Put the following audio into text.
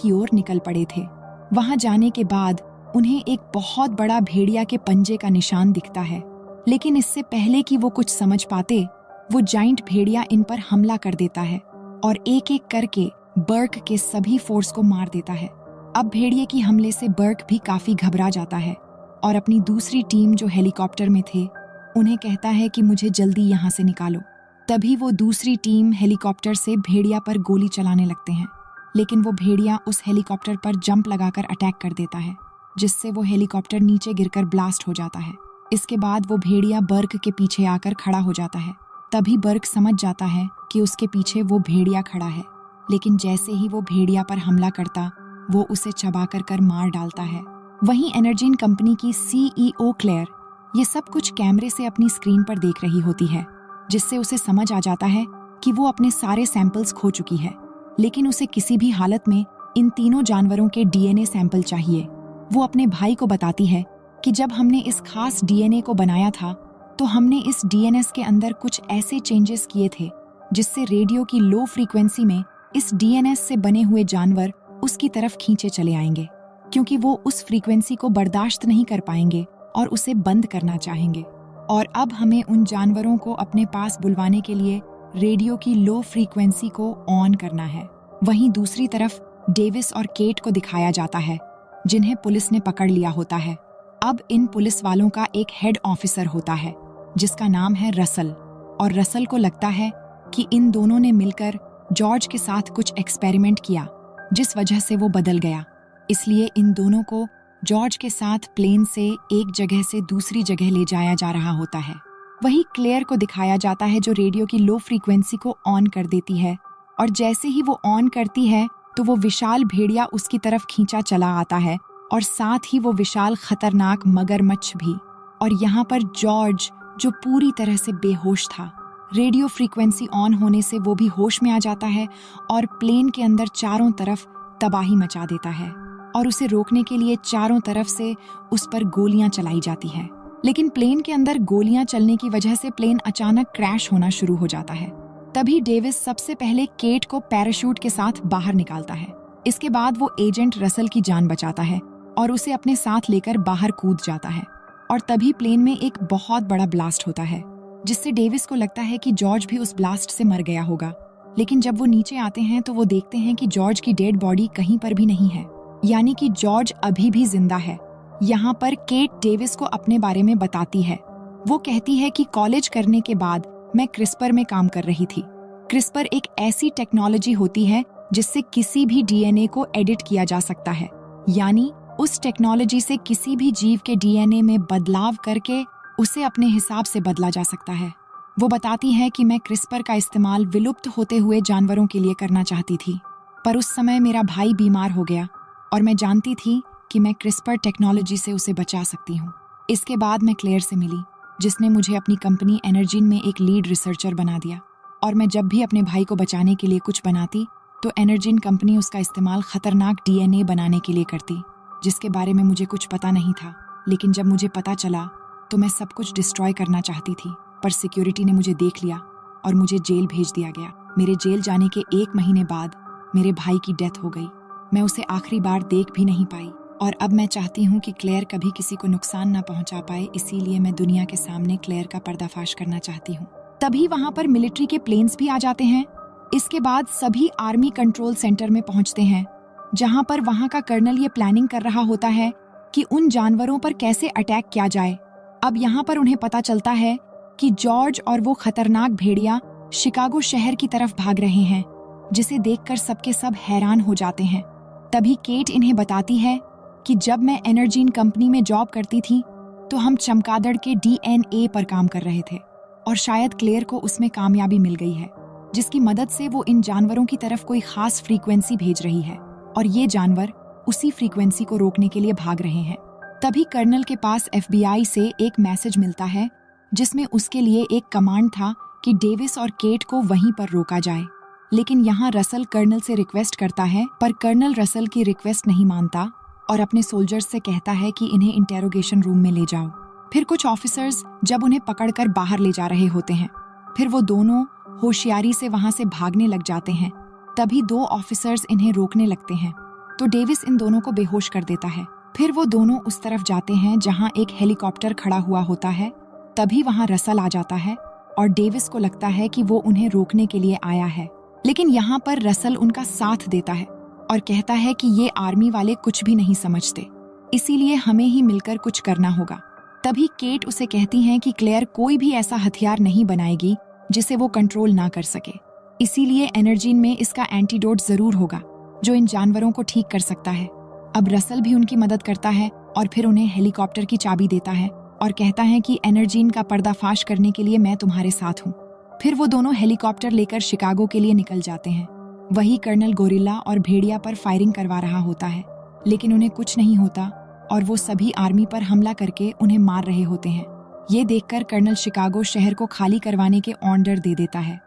की ओर निकल पड़े थे। वहां जाने के बाद उन्हें एक बहुत बड़ा भेड़िया के पंजे का निशान दिखता है, लेकिन इससे पहले कि वो कुछ समझ पाते, वो जाइंट भेड़िया इन पर हमला कर देता है और एक एक करके बर्क के सभी फोर्स को मार देता है। अब भेड़िए की हमले से बर्क भी काफी घबरा जाता है और अपनी दूसरी टीम जो हेलीकॉप्टर में थे उन्हें कहता है कि मुझे जल्दी यहाँ से निकालो। तभी वो दूसरी टीम हेलीकॉप्टर से भेड़िया पर गोली चलाने लगते हैं, लेकिन वो भेड़िया उस हेलीकॉप्टर पर जंप लगाकर अटैक कर देता है, जिससे वो हेलीकॉप्टर नीचे गिरकर ब्लास्ट हो जाता है। इसके बाद वो भेड़िया बर्क के पीछे आकर खड़ा हो जाता है। तभी बर्क समझ जाता है कि उसके पीछे वो भेड़िया खड़ा है, लेकिन जैसे ही वो भेड़िया पर हमला करता, वो उसे चबाकर कर मार डालता है। वहीं एनर्जीन कंपनी की CEO क्लेयर ये सब कुछ कैमरे से अपनी स्क्रीन पर देख रही होती है, जिससे उसे समझ आ जाता है कि वो अपने सारे सैंपल्स खो चुकी है, लेकिन उसे किसी भी हालत में इन तीनों जानवरों के DNA सैंपल चाहिए। वो अपने भाई को बताती है कि जब हमने इस खास DNA को बनाया था तो हमने इस DNS के अंदर कुछ ऐसे चेंजेस किए थे जिससे रेडियो की लो फ्रीक्वेंसी में इस DNS से बने हुए जानवर उसकी तरफ खींचे चले आएंगे, क्योंकि वो उस फ्रीक्वेंसी को बर्दाश्त नहीं कर पाएंगे और उसे बंद करना चाहेंगे। और अब हमें उन जानवरों को अपने पास बुलवाने के लिए रेडियो की लो फ्रीक्वेंसी को ऑन करना है। वहीं दूसरी तरफ डेविस और केट को दिखाया जाता है, जिन्हें पुलिस ने पकड़ लिया होता है। अब इन पुलिस वालों का एक हेड ऑफिसर होता है जिसका नाम है रसल, और रसल को लगता है कि इन दोनों ने मिलकर जॉर्ज के साथ कुछ एक्सपेरिमेंट किया, जिस वजह से वो बदल गया। इसलिए इन दोनों को जॉर्ज के साथ प्लेन से एक जगह से दूसरी जगह ले जाया जा रहा होता है। वहीं क्लेयर को दिखाया जाता है जो रेडियो की लो फ्रीक्वेंसी को ऑन कर देती है, और जैसे ही वो ऑन करती है तो वो विशाल भेड़िया उसकी तरफ खींचा चला आता है, और साथ ही वो विशाल खतरनाक मगरमच्छ भी। और यहाँ पर जॉर्ज, जो पूरी तरह से बेहोश था, रेडियो फ्रीक्वेंसी ऑन होने से वो भी होश में आ जाता है और प्लेन के अंदर चारों तरफ तबाही मचा देता है, और उसे रोकने के लिए चारों तरफ से उस पर गोलियां चलाई जाती है। लेकिन प्लेन के अंदर गोलियां चलने की वजह से प्लेन अचानक क्रैश होना शुरू हो जाता है। तभी डेविस सबसे पहले केट को पैराशूट के साथ बाहर निकालता है। इसके बाद वो एजेंट रसल की जान बचाता है और उसे अपने साथ लेकर बाहर कूद जाता है। और तभी प्लेन में एक बहुत बड़ा ब्लास्ट होता है, जिससे डेविस को लगता है कि जॉर्ज भी उस ब्लास्ट से मर गया होगा। लेकिन जब वो नीचे आते हैं तो वो देखते हैं कि जॉर्ज की डेड बॉडी कहीं पर भी नहीं है, यानी कि जॉर्ज अभी भी जिंदा है। यहाँ पर केट डेविस को अपने बारे में बताती है। वो कहती है कि कॉलेज करने के बाद मैं क्रिस्पर में काम कर रही थी। क्रिस्पर एक ऐसी टेक्नोलॉजी होती है जिससे किसी भी DNA को एडिट किया जा सकता है, यानी उस टेक्नोलॉजी से किसी भी जीव के DNA में बदलाव करके उसे अपने हिसाब से बदला जा सकता है। वो बताती है कि मैं क्रिस्पर का इस्तेमाल विलुप्त होते हुए जानवरों के लिए करना चाहती थी, पर उस समय मेरा भाई बीमार हो गया और मैं जानती थी कि मैं क्रिस्पर टेक्नोलॉजी से उसे बचा सकती हूँ। इसके बाद मैं क्लेयर से मिली, जिसने मुझे अपनी कंपनी एनर्जीन में एक लीड रिसर्चर बना दिया, और मैं जब भी अपने भाई को बचाने के लिए कुछ बनाती तो एनर्जीन कंपनी उसका इस्तेमाल खतरनाक DNA बनाने के लिए करती, जिसके बारे में मुझे कुछ पता नहीं था। लेकिन जब मुझे पता चला तो मैं सब कुछ डिस्ट्रॉय करना चाहती थी, पर सिक्योरिटी ने मुझे देख लिया और मुझे जेल भेज दिया गया। मेरे जेल जाने के 1 महीने बाद मेरे भाई की डेथ हो गई। मैं उसे आखिरी बार देख भी नहीं पाई, और अब मैं चाहती हूँ कि क्लेयर कभी किसी को नुकसान ना पहुंचा पाए, इसीलिए मैं दुनिया के सामने क्लेयर का पर्दाफाश करना चाहती हूँ। तभी वहाँ पर मिलिट्री के प्लेन्स भी आ जाते हैं। इसके बाद सभी आर्मी कंट्रोल सेंटर में पहुंचते हैं, जहाँ पर वहाँ का कर्नल ये प्लानिंग कर रहा होता है कि उन जानवरों पर कैसे अटैक किया जाए। अब यहाँ पर उन्हें पता चलता है कि जॉर्ज और वो खतरनाक भेड़िया शिकागो शहर की तरफ भाग रहे हैं, जिसे देखकर सबके सब हैरान हो जाते हैं। तभी केट इन्हें बताती है कि जब मैं एनर्जीन कंपनी में जॉब करती थी तो हम चमगादड़ के DNA पर काम कर रहे थे, और शायद क्लेयर को उसमें कामयाबी मिल गई है, जिसकी मदद से वो इन जानवरों की तरफ कोई खास फ्रीक्वेंसी भेज रही है, और ये जानवर उसी फ्रीक्वेंसी को रोकने के लिए भाग रहे हैं। तभी कर्नल के पास FBI से एक मैसेज मिलता है, जिसमें उसके लिए एक कमांड था कि डेविस और केट को वहीं पर रोका जाए। लेकिन यहाँ रसल कर्नल से रिक्वेस्ट करता है, पर कर्नल रसल की रिक्वेस्ट नहीं मानता और अपने सोल्जर्स से कहता है कि इन्हें इंटेरोगेशन रूम में ले जाओ। फिर कुछ ऑफिसर्स जब उन्हें पकड़कर बाहर ले जा रहे होते हैं, फिर वो दोनों होशियारी से वहां से भागने लग जाते हैं। तभी 2 ऑफिसर्स इन्हें रोकने लगते हैं, तो डेविस इन दोनों को बेहोश कर देता है। फिर वो दोनों उस तरफ जाते हैं जहाँ एक हेलीकॉप्टर खड़ा हुआ होता है। तभी वहाँ रसल आ जाता है और डेविस को लगता है कि वो उन्हें रोकने के लिए आया है, लेकिन यहाँ पर रसल उनका साथ देता है और कहता है कि ये आर्मी वाले कुछ भी नहीं समझते, इसीलिए हमें ही मिलकर कुछ करना होगा। तभी केट उसे कहती हैं कि क्लेयर कोई भी ऐसा हथियार नहीं बनाएगी जिसे वो कंट्रोल ना कर सके, इसीलिए एनर्जीन में इसका एंटीडोट जरूर होगा जो इन जानवरों को ठीक कर सकता है। अब रसल भी उनकी मदद करता है और फिर उन्हें हेलीकॉप्टर की चाबी देता है और कहता है कि एनर्जीन का पर्दाफाश करने के लिए मैं तुम्हारे साथ हूँ। फिर वो दोनों हेलीकॉप्टर लेकर शिकागो के लिए निकल जाते हैं। वही कर्नल गोरिल्ला और भेड़िया पर फायरिंग करवा रहा होता है, लेकिन उन्हें कुछ नहीं होता और वो सभी आर्मी पर हमला करके उन्हें मार रहे होते हैं। ये देखकर कर्नल शिकागो शहर को खाली करवाने के ऑर्डर दे देता है।